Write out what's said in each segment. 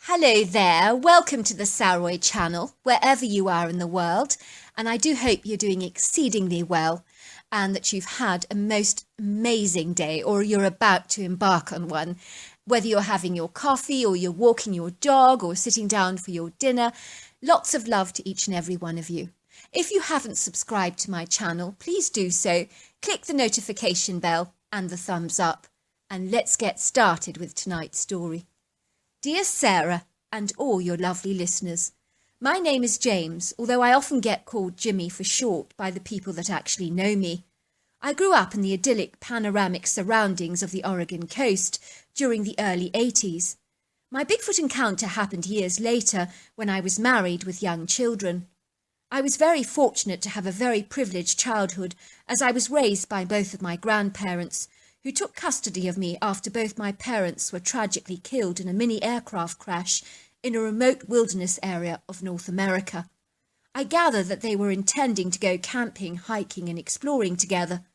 Hello there, welcome to the Saroy channel, wherever you are in the world, and I do hope you're doing exceedingly well and that you've had a most amazing day or you're about to embark on one. Whether you're having your coffee or you're walking your dog or sitting down for your dinner, lots of love to each and every one of you. If you haven't subscribed to my channel, please do so. Click the notification bell and the thumbs up, and let's get started with tonight's story. Dear Sarah and all your lovely listeners, my name is James, although I often get called Jimmy for short by the people that actually know me. I grew up in the idyllic panoramic surroundings of the Oregon coast during the early 80s. My Bigfoot encounter happened years later when I was married with young children. I was very fortunate to have a very privileged childhood as I was raised by both of my grandparents, who took custody of me after both my parents were tragically killed in a mini aircraft crash in a remote wilderness area of North America. I gather that they were intending to go camping, hiking and exploring together,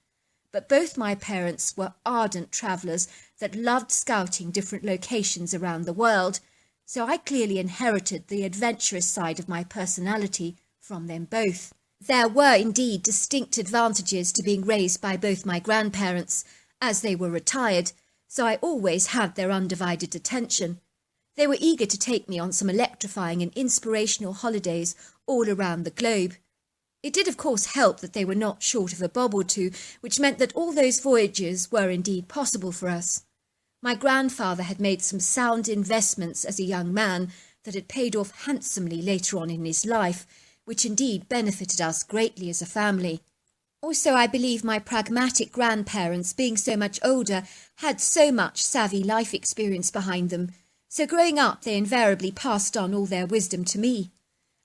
but both my parents were ardent travellers that loved scouting different locations around the world, so I clearly inherited the adventurous side of my personality from them both. There were indeed distinct advantages to being raised by both my grandparents, as they were retired, so I always had their undivided attention. They were eager to take me on some electrifying and inspirational holidays all around the globe. It did of course help that they were not short of a bob or two, which meant that all those voyages were indeed possible for us. My grandfather had made some sound investments as a young man that had paid off handsomely later on in his life, which indeed benefited us greatly as a family. Also, I believe my pragmatic grandparents, being so much older, had so much savvy life experience behind them, so growing up they invariably passed on all their wisdom to me.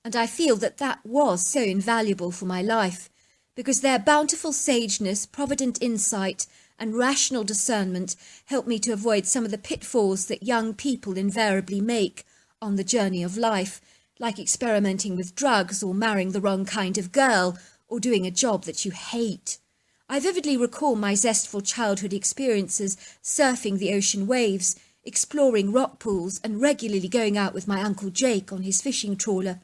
And I feel that that was so invaluable for my life, because their bountiful sageness, provident insight, and rational discernment helped me to avoid some of the pitfalls that young people invariably make on the journey of life, like experimenting with drugs or marrying the wrong kind of girl, or doing a job that you hate. I vividly recall my zestful childhood experiences surfing the ocean waves, exploring rock pools, and regularly going out with my Uncle Jake on his fishing trawler.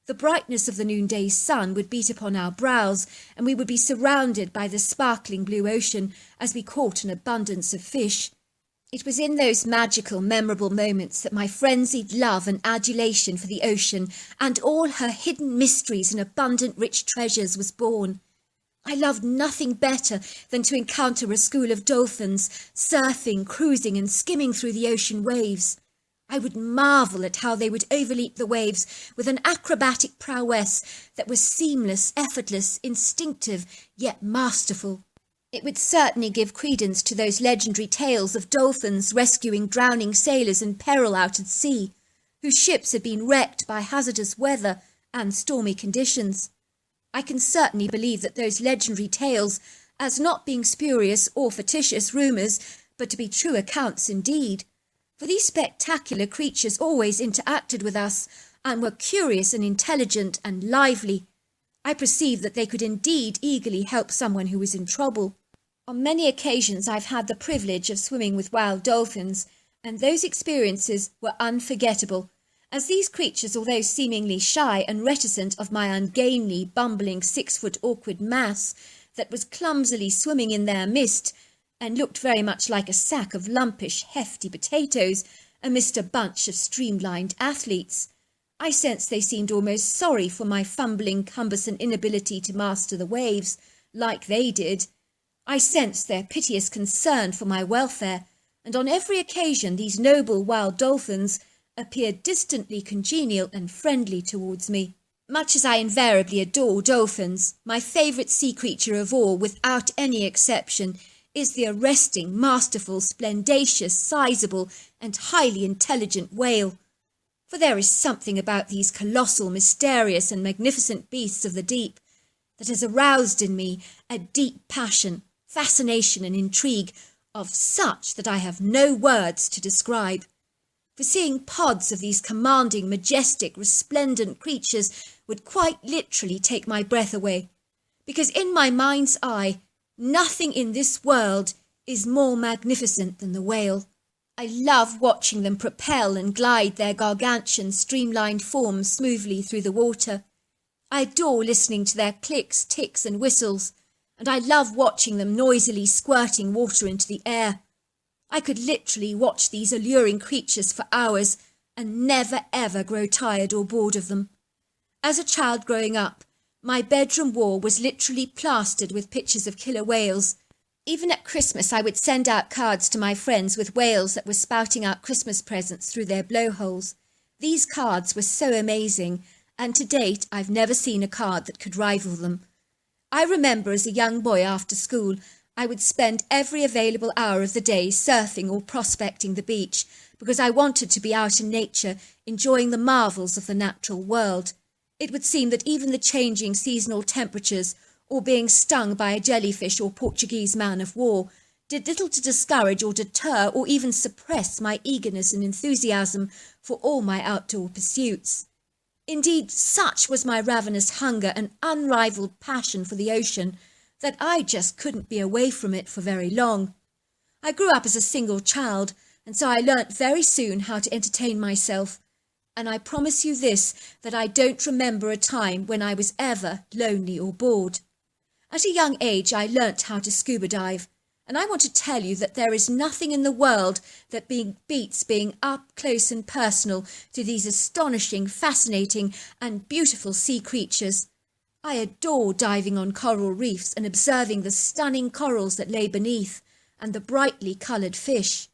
The brightness of the noonday sun would beat upon our brows, and we would be surrounded by the sparkling blue ocean as we caught an abundance of fish. It was in those magical, memorable moments that my frenzied love and adulation for the ocean and all her hidden mysteries and abundant rich treasures was born. I loved nothing better than to encounter a school of dolphins, surfing, cruising and skimming through the ocean waves. I would marvel at how they would overleap the waves with an acrobatic prowess that was seamless, effortless, instinctive, yet masterful. It would certainly give credence to those legendary tales of dolphins rescuing drowning sailors in peril out at sea, whose ships had been wrecked by hazardous weather and stormy conditions. I can certainly believe that those legendary tales, as not being spurious or fictitious rumours, but to be true accounts indeed. For these spectacular creatures always interacted with us, and were curious and intelligent and lively. I perceived that they could indeed eagerly help someone who was in trouble. On many occasions I've had the privilege of swimming with wild dolphins, and those experiences were unforgettable, as these creatures, although seemingly shy and reticent of my ungainly, bumbling 6-foot awkward mass that was clumsily swimming in their midst, and looked very much like a sack of lumpish, hefty potatoes amidst a bunch of streamlined athletes, I sensed they seemed almost sorry for my fumbling, cumbersome inability to master the waves, like they did. I sensed their piteous concern for my welfare, and on every occasion these noble wild dolphins appeared distantly congenial and friendly towards me. Much as I invariably adore dolphins, my favourite sea creature of all, without any exception, is the arresting, masterful, splendacious, sizable, and highly intelligent whale. For there is something about these colossal, mysterious, and magnificent beasts of the deep that has aroused in me a deep passion, fascination and intrigue of such that I have no words to describe. For seeing pods of these commanding, majestic, resplendent creatures would quite literally take my breath away, because in my mind's eye, nothing in this world is more magnificent than the whale. I love watching them propel and glide their gargantuan, streamlined forms smoothly through the water. I adore listening to their clicks, ticks and whistles, and I love watching them noisily squirting water into the air. I could literally watch these alluring creatures for hours and never ever grow tired or bored of them. As a child growing up, my bedroom wall was literally plastered with pictures of killer whales. Even at Christmas, I would send out cards to my friends with whales that were spouting out Christmas presents through their blowholes. These cards were so amazing, and to date, I've never seen a card that could rival them. I remember as a young boy after school, I would spend every available hour of the day surfing or prospecting the beach because I wanted to be out in nature, enjoying the marvels of the natural world. It would seem that even the changing seasonal temperatures or being stung by a jellyfish or Portuguese man of war did little to discourage or deter or even suppress my eagerness and enthusiasm for all my outdoor pursuits. Indeed, such was my ravenous hunger and unrivalled passion for the ocean that I just couldn't be away from it for very long. I grew up as a single child, and so I learnt very soon how to entertain myself, and I promise you this, that I don't remember a time when I was ever lonely or bored. At a young age, I learnt how to scuba dive, and I want to tell you that there is nothing in the world that beats being up close and personal to these astonishing, fascinating and beautiful sea creatures. I adore diving on coral reefs and observing the stunning corals that lay beneath and the brightly coloured fish.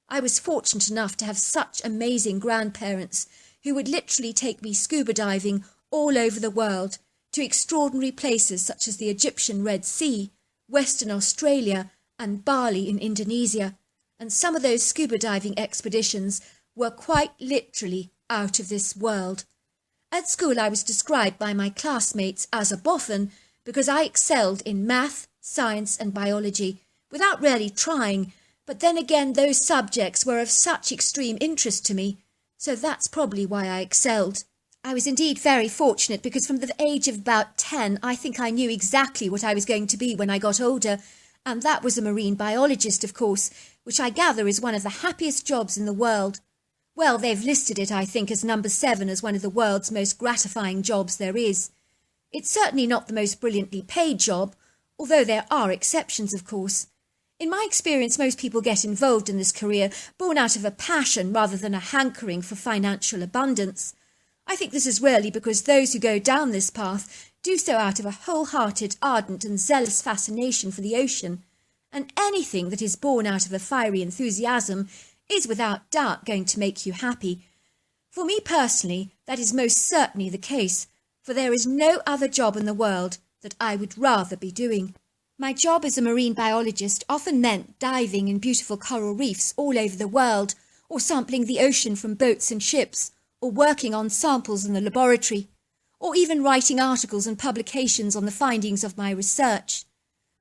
I was fortunate enough to have such amazing grandparents who would literally take me scuba diving all over the world, to extraordinary places such as the Egyptian Red Sea, Western Australia and Bali in Indonesia, and some of those scuba diving expeditions were quite literally out of this world. At school I was described by my classmates as a boffin because I excelled in math, science and biology without really trying, but then again those subjects were of such extreme interest to me, so that's probably why I excelled. I was indeed very fortunate because from the age of about 10, I think I knew exactly what I was going to be when I got older, and that was a marine biologist, of course, which I gather is one of the happiest jobs in the world. Well, they've listed it, I think, as number 7 as one of the world's most gratifying jobs there is. It's certainly not the most brilliantly paid job, although there are exceptions, of course. In my experience, most people get involved in this career born out of a passion rather than a hankering for financial abundance. I think this is rarely because those who go down this path do so out of a wholehearted, ardent and zealous fascination for the ocean, and anything that is born out of a fiery enthusiasm is without doubt going to make you happy. For me personally, that is most certainly the case, for there is no other job in the world that I would rather be doing. My job as a marine biologist often meant diving in beautiful coral reefs all over the world, or sampling the ocean from boats and ships, or working on samples in the laboratory, or even writing articles and publications on the findings of my research.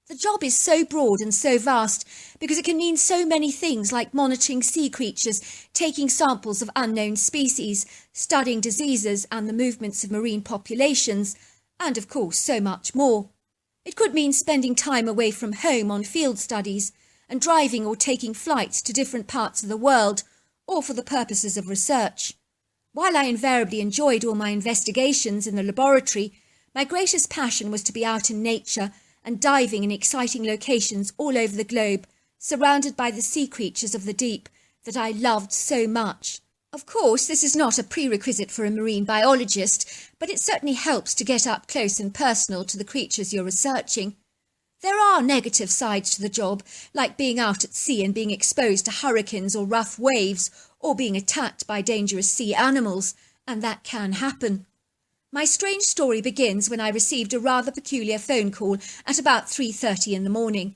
The job is so broad and so vast because it can mean so many things like monitoring sea creatures, taking samples of unknown species, studying diseases and the movements of marine populations, and of course so much more. It could mean spending time away from home on field studies and driving or taking flights to different parts of the world, or for the purposes of research. While I invariably enjoyed all my investigations in the laboratory, my greatest passion was to be out in nature and diving in exciting locations all over the globe, surrounded by the sea creatures of the deep that I loved so much. Of course, this is not a prerequisite for a marine biologist, but it certainly helps to get up close and personal to the creatures you're researching. There are negative sides to the job, like being out at sea and being exposed to hurricanes or rough waves, or being attacked by dangerous sea animals, and that can happen. My strange story begins when I received a rather peculiar phone call at about 3:30 in the morning.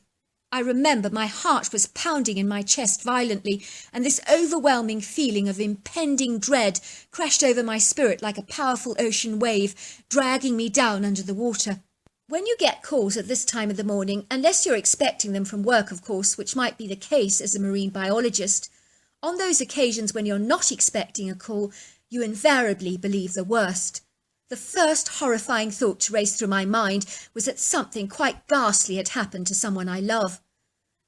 I remember my heart was pounding in my chest violently, and this overwhelming feeling of impending dread crashed over my spirit like a powerful ocean wave, dragging me down under the water. When you get calls at this time of the morning, unless you're expecting them from work, of course, which might be the case as a marine biologist, on those occasions when you're not expecting a call, you invariably believe the worst. The first horrifying thought to race through my mind was that something quite ghastly had happened to someone I love.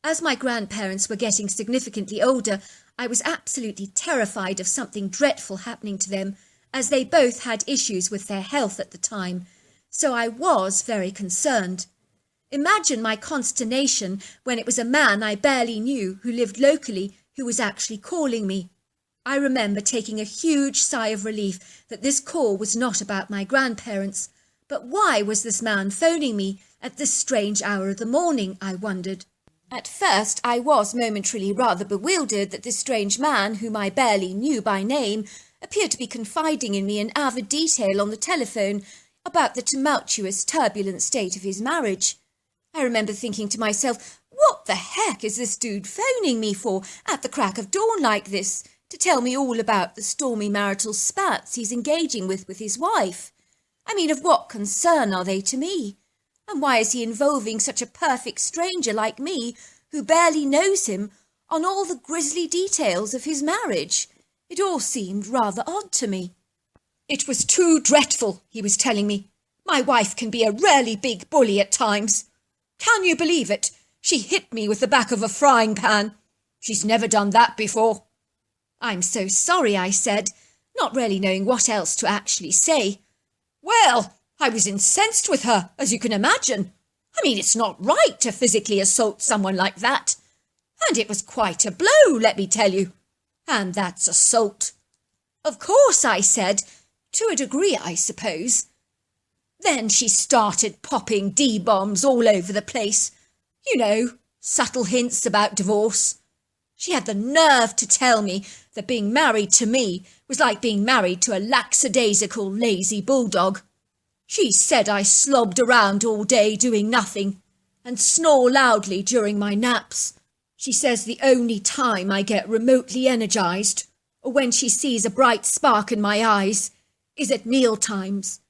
As my grandparents were getting significantly older, I was absolutely terrified of something dreadful happening to them, as they both had issues with their health at the time, so I was very concerned. Imagine my consternation when it was a man I barely knew who lived locally who was actually calling me. I remember taking a huge sigh of relief that this call was not about my grandparents, but why was this man phoning me at this strange hour of the morning, I wondered. At first I was momentarily rather bewildered that this strange man, whom I barely knew by name, appeared to be confiding in me in avid detail on the telephone about the tumultuous, turbulent state of his marriage. I remember thinking to myself, what the heck is this dude phoning me for at the crack of dawn like this, to tell me all about the stormy marital spats he's engaging with his wife? I mean, of what concern are they to me? And why is he involving such a perfect stranger like me, who barely knows him, on all the grisly details of his marriage? It all seemed rather odd to me. It was too dreadful, he was telling me. My wife can be a really big bully at times. Can you believe it? She hit me with the back of a frying pan. She's never done that before. I'm so sorry, I said, not really knowing what else to actually say. Well, I was incensed with her, as you can imagine. I mean, it's not right to physically assault someone like that. And it was quite a blow, let me tell you. And that's assault. Of course, I said, to a degree, I suppose. Then she started popping D-bombs all over the place. You know, subtle hints about divorce. She had the nerve to tell me that being married to me was like being married to a lackadaisical, lazy bulldog. She said I slobbed around all day doing nothing and snore loudly during my naps. She says the only time I get remotely energised, or when she sees a bright spark in my eyes, is at meal times.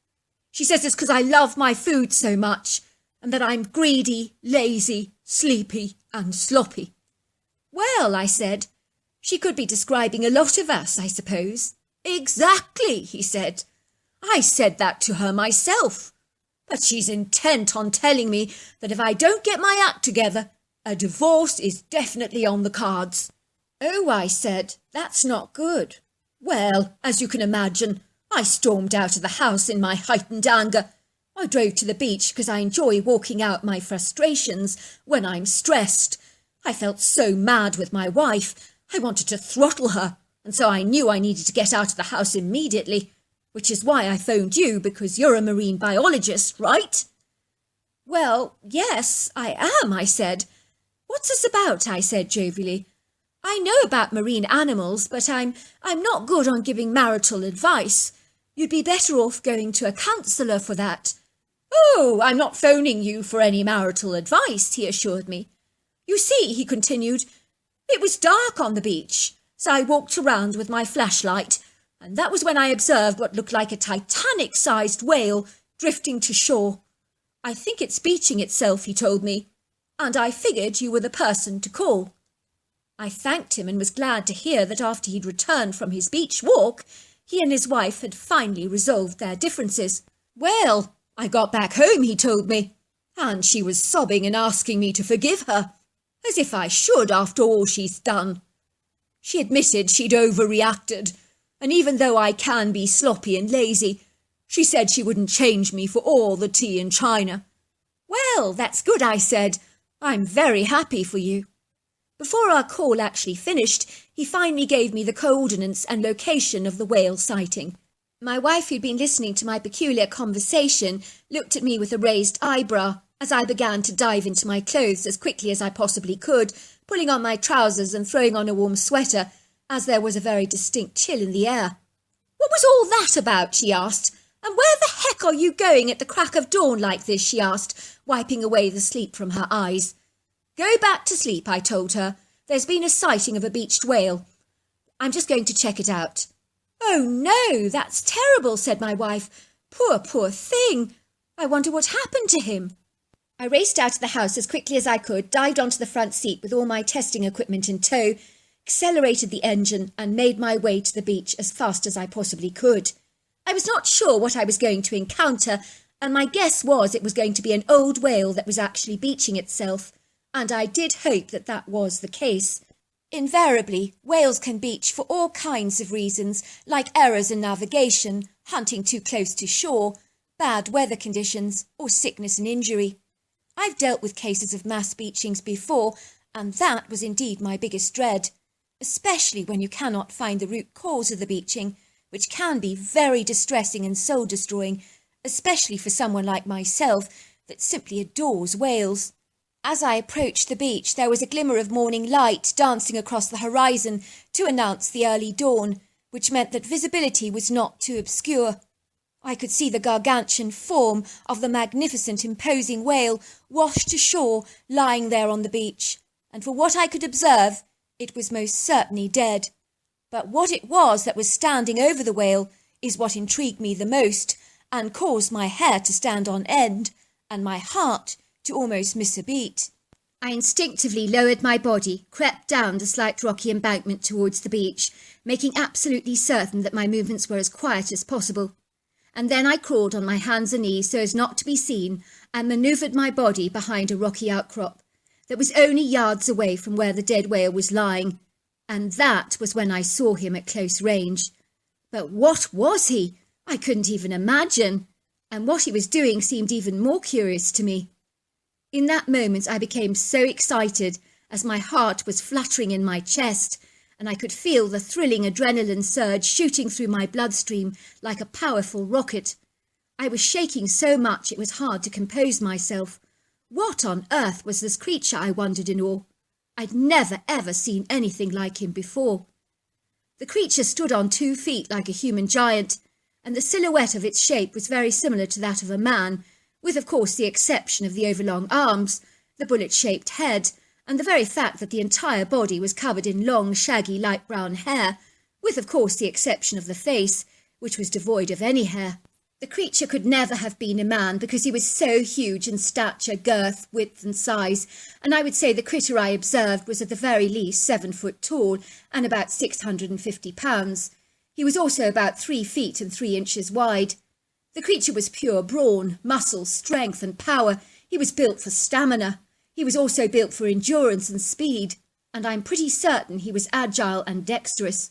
She says it's because I love my food so much, and that I'm greedy, lazy, sleepy, and sloppy. Well, I said, she could be describing a lot of us, I suppose. Exactly, he said. I said that to her myself. But she's intent on telling me that if I don't get my act together, a divorce is definitely on the cards. Oh, I said, that's not good. Well, as you can imagine, I stormed out of the house in my heightened anger. I drove to the beach because I enjoy walking out my frustrations when I'm stressed. I felt so mad with my wife, I wanted to throttle her, and so I knew I needed to get out of the house immediately, which is why I phoned you, because you're a marine biologist, right? Well, yes, I am, I said. What's this about? I said jovially. I know about marine animals, but I'm not good on giving marital advice. You'd be better off going to a counsellor for that. Oh, I'm not phoning you for any marital advice, he assured me. You see, he continued, it was dark on the beach, so I walked around with my flashlight, and that was when I observed what looked like a Titanic-sized whale drifting to shore. I think it's beaching itself, he told me, and I figured you were the person to call. I thanked him and was glad to hear that after he'd returned from his beach walk, he and his wife had finally resolved their differences. Well, I got back home, he told me, and she was sobbing and asking me to forgive her, as if I should after all she's done. She admitted she'd overreacted, and even though I can be sloppy and lazy, she said she wouldn't change me for all the tea in China. Well, that's good, I said. I'm very happy for you. Before our call actually finished, he finally gave me the coordinates and location of the whale sighting. My wife, who'd been listening to my peculiar conversation, looked at me with a raised eyebrow as I began to dive into my clothes as quickly as I possibly could, pulling on my trousers and throwing on a warm sweater, as there was a very distinct chill in the air. What was all that about? She asked. And where the heck are you going at the crack of dawn like this? She asked, wiping away the sleep from her eyes. Go back to sleep, I told her. There's been a sighting of a beached whale. I'm just going to check it out. Oh no, that's terrible, said my wife. Poor thing. I wonder what happened to him. I raced out of the house as quickly as I could, dived onto the front seat with all my testing equipment in tow, accelerated the engine and made my way to the beach as fast as I possibly could. I was not sure what I was going to encounter, and my guess was it was going to be an old whale that was actually beaching itself, and I did hope that that was the case. Invariably, whales can beach for all kinds of reasons, like errors in navigation, hunting too close to shore, bad weather conditions, or sickness and injury. I've dealt with cases of mass beachings before, and that was indeed my biggest dread, especially when you cannot find the root cause of the beaching, which can be very distressing and soul-destroying, especially for someone like myself that simply adores whales. As I approached the beach, there was a glimmer of morning light dancing across the horizon to announce the early dawn, which meant that visibility was not too obscure. I could see the gargantuan form of the magnificent, imposing whale washed to shore, lying there on the beach, and for what I could observe, it was most certainly dead. But what it was that was standing over the whale is what intrigued me the most, and caused my hair to stand on end, and my heart to almost miss a beat. I instinctively lowered my body, crept down the slight rocky embankment towards the beach, making absolutely certain that my movements were as quiet as possible. And then I crawled on my hands and knees so as not to be seen, and manoeuvred my body behind a rocky outcrop that was only yards away from where the dead whale was lying. And that was when I saw him at close range. But what was he? I couldn't even imagine. And what he was doing seemed even more curious to me. In that moment I became so excited as my heart was fluttering in my chest, and I could feel the thrilling adrenaline surge shooting through my bloodstream like a powerful rocket. I was shaking so much it was hard to compose myself. What on earth was this creature, I wondered in awe. I'd never ever seen anything like him before. The creature stood on 2 feet like a human giant, and the silhouette of its shape was very similar to that of a man, with of course the exception of the overlong arms, the bullet-shaped head, and the very fact that the entire body was covered in long, shaggy, light brown hair, with of course the exception of the face, which was devoid of any hair. The creature could never have been a man because he was so huge in stature, girth, width and size, and I would say the critter I observed was at the very least 7 foot tall and about 650 pounds. He was also about 3 feet and 3 inches wide. The creature was pure brawn, muscle, strength and power. He was built for stamina. He was also built for endurance and speed, and I'm pretty certain he was agile and dexterous.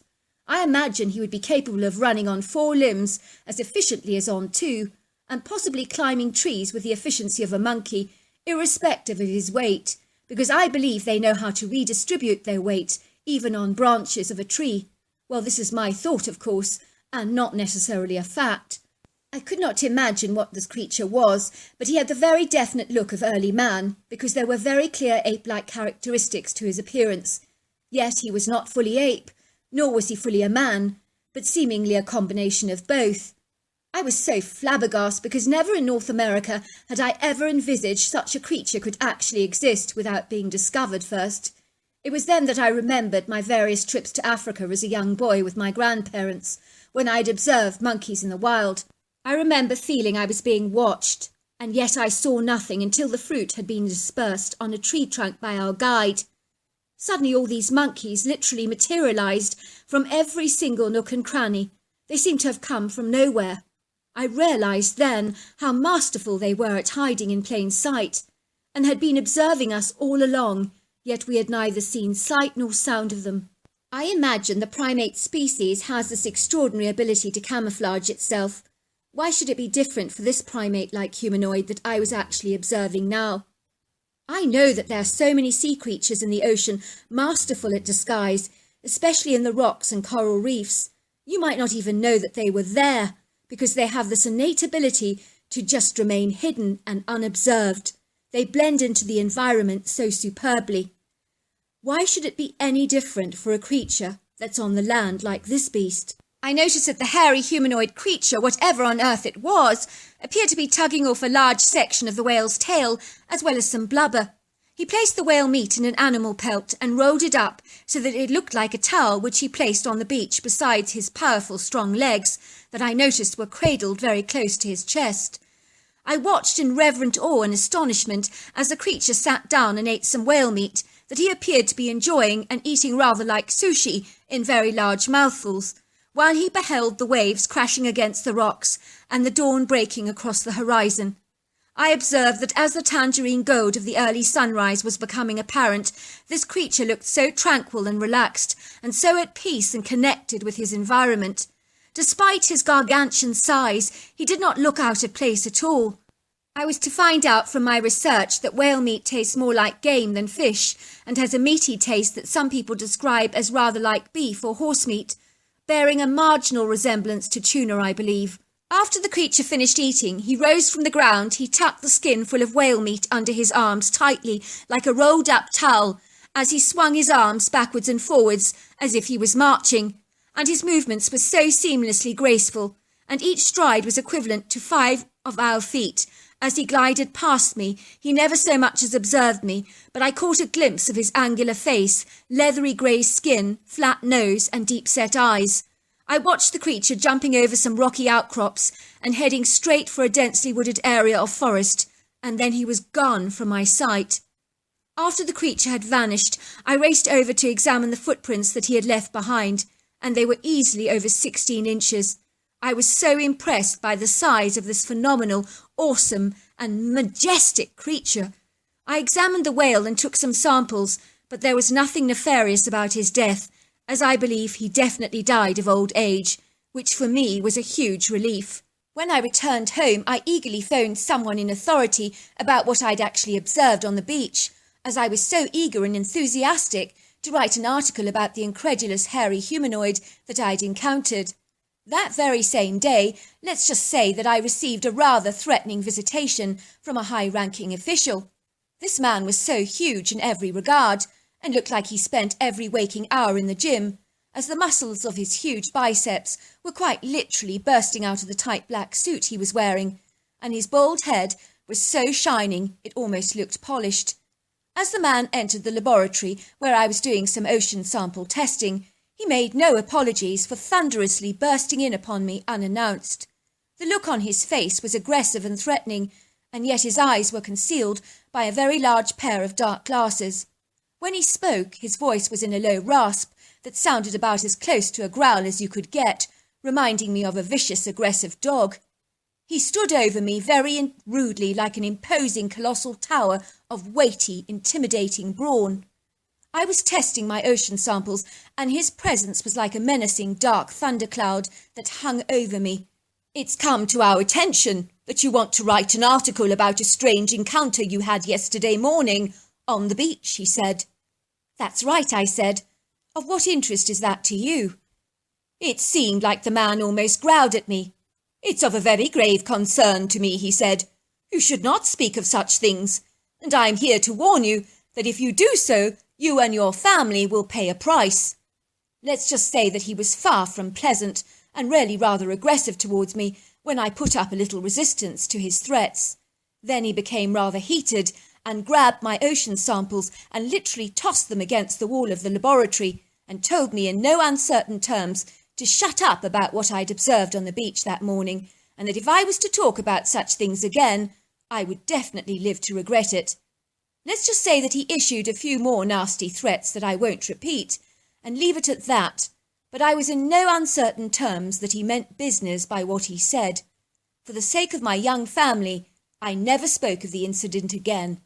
I imagine he would be capable of running on 4 limbs as efficiently as on 2, and possibly climbing trees with the efficiency of a monkey, irrespective of his weight, because I believe they know how to redistribute their weight, even on branches of a tree. Well, this is my thought, of course, and not necessarily a fact. I could not imagine what this creature was, but he had the very definite look of early man, because there were very clear ape-like characteristics to his appearance. Yet he was not fully ape, nor was he fully a man, but seemingly a combination of both. I was so flabbergasted because never in North America had I ever envisaged such a creature could actually exist without being discovered first. It was then that I remembered my various trips to Africa as a young boy with my grandparents, when I had observed monkeys in the wild. I remember feeling I was being watched, and yet I saw nothing until the fruit had been dispersed on a tree trunk by our guide. Suddenly all these monkeys literally materialised from every single nook and cranny. They seemed to have come from nowhere. I realised then how masterful they were at hiding in plain sight, and had been observing us all along, yet we had neither seen sight nor sound of them. I imagine the primate species has this extraordinary ability to camouflage itself. Why should it be different for this primate-like humanoid that I was actually observing now? I know that there are so many sea creatures in the ocean masterful at disguise, especially in the rocks and coral reefs. You might not even know that they were there, because they have this innate ability to just remain hidden and unobserved. They blend into the environment so superbly. Why should it be any different for a creature that's on the land like this beast? I noticed that the hairy humanoid creature, whatever on earth it was, appeared to be tugging off a large section of the whale's tail, as well as some blubber. He placed the whale meat in an animal pelt and rolled it up so that it looked like a towel, which he placed on the beach beside his powerful, strong legs that I noticed were cradled very close to his chest. I watched in reverent awe and astonishment as the creature sat down and ate some whale meat that he appeared to be enjoying and eating rather like sushi in very large mouthfuls, while he beheld the waves crashing against the rocks and the dawn breaking across the horizon. I observed that as the tangerine gold of the early sunrise was becoming apparent, this creature looked so tranquil and relaxed, and so at peace and connected with his environment. Despite his gargantuan size, he did not look out of place at all. I was to find out from my research that whale meat tastes more like game than fish, and has a meaty taste that some people describe as rather like beef or horse meat, bearing a marginal resemblance to tuna, I believe. After the creature finished eating, he rose from the ground, he tucked the skin full of whale meat under his arms tightly, like a rolled-up towel, as he swung his arms backwards and forwards, as if he was marching, and his movements were so seamlessly graceful, and each stride was equivalent to 5 of our feet. As he glided past me, he never so much as observed me, but I caught a glimpse of his angular face, leathery grey skin, flat nose, and deep-set eyes. I watched the creature jumping over some rocky outcrops and heading straight for a densely wooded area of forest, and then he was gone from my sight. After the creature had vanished, I raced over to examine the footprints that he had left behind, and they were easily over 16 inches. I was so impressed by the size of this phenomenal, awesome, and majestic creature. I examined the whale and took some samples, but there was nothing nefarious about his death, as I believe he definitely died of old age, which for me was a huge relief. When I returned home, I eagerly phoned someone in authority about what I'd actually observed on the beach, as I was so eager and enthusiastic to write an article about the incredulous hairy humanoid that I'd encountered. That very same day, let's just say that I received a rather threatening visitation from a high-ranking official. This man was so huge in every regard, and looked like he spent every waking hour in the gym, as the muscles of his huge biceps were quite literally bursting out of the tight black suit he was wearing, and his bald head was so shining it almost looked polished. As the man entered the laboratory where I was doing some ocean sample testing, he made no apologies for thunderously bursting in upon me unannounced. The look on his face was aggressive and threatening, and yet his eyes were concealed by a very large pair of dark glasses. When he spoke, his voice was in a low rasp that sounded about as close to a growl as you could get, reminding me of a vicious, aggressive dog. He stood over me very rudely like an imposing colossal tower of weighty, intimidating brawn. I was testing my ocean samples, and his presence was like a menacing dark thundercloud that hung over me. "It's come to our attention that you want to write an article about a strange encounter you had yesterday morning on the beach," he said. "That's right," I said. "Of what interest is that to you?" It seemed like the man almost growled at me. "It's of a very grave concern to me," he said. "You should not speak of such things, and I am here to warn you that if you do so, you and your family will pay a price." Let's just say that he was far from pleasant and really rather aggressive towards me when I put up a little resistance to his threats. Then he became rather heated and grabbed my ocean samples and literally tossed them against the wall of the laboratory and told me in no uncertain terms to shut up about what I'd observed on the beach that morning, and that if I was to talk about such things again, I would definitely live to regret it. Let's just say that he issued a few more nasty threats that I won't repeat, and leave it at that, but I was in no uncertain terms that he meant business by what he said. For the sake of my young family, I never spoke of the incident again.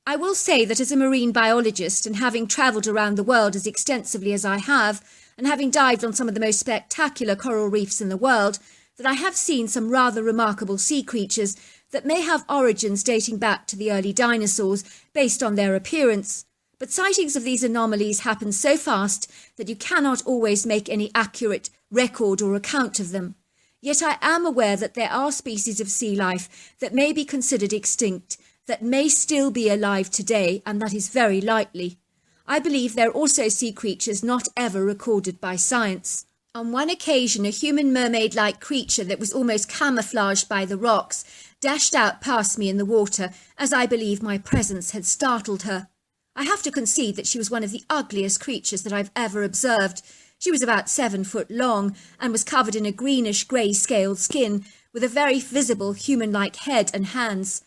I will say that as a marine biologist, and having travelled around the world as extensively as I have, and having dived on some of the most spectacular coral reefs in the world, that I have seen some rather remarkable sea creatures that may have origins dating back to the early dinosaurs based on their appearance. But sightings of these anomalies happen so fast that you cannot always make any accurate record or account of them. Yet I am aware that there are species of sea life that may be considered extinct, that may still be alive today, and that is very likely. I believe there are also sea creatures not ever recorded by science. On one occasion, a human mermaid-like creature that was almost camouflaged by the rocks dashed out past me in the water, as I believe my presence had startled her. I have to concede that she was one of the ugliest creatures that I've ever observed. She was about 7 foot long and was covered in a greenish-grey scaled skin with a very visible human-like head and hands.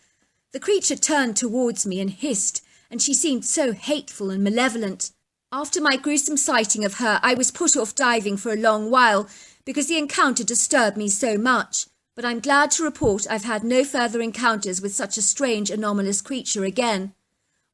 The creature turned towards me and hissed, and she seemed so hateful and malevolent. After my gruesome sighting of her, I was put off diving for a long while because the encounter disturbed me so much. but I'm glad to report I've had no further encounters with such a strange, anomalous creature again.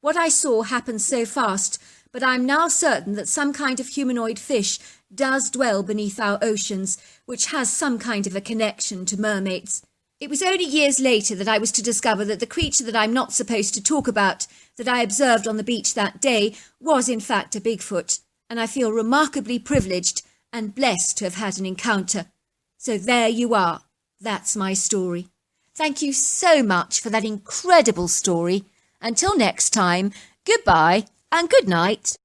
What I saw happened so fast, but I'm now certain that some kind of humanoid fish does dwell beneath our oceans, which has some kind of a connection to mermaids. It was only years later that I was to discover that the creature that I'm not supposed to talk about, that I observed on the beach that day, was in fact a Bigfoot, and I feel remarkably privileged and blessed to have had an encounter. So there you are. That's my story. Thank you so much for that incredible story. Until next time, goodbye and good night.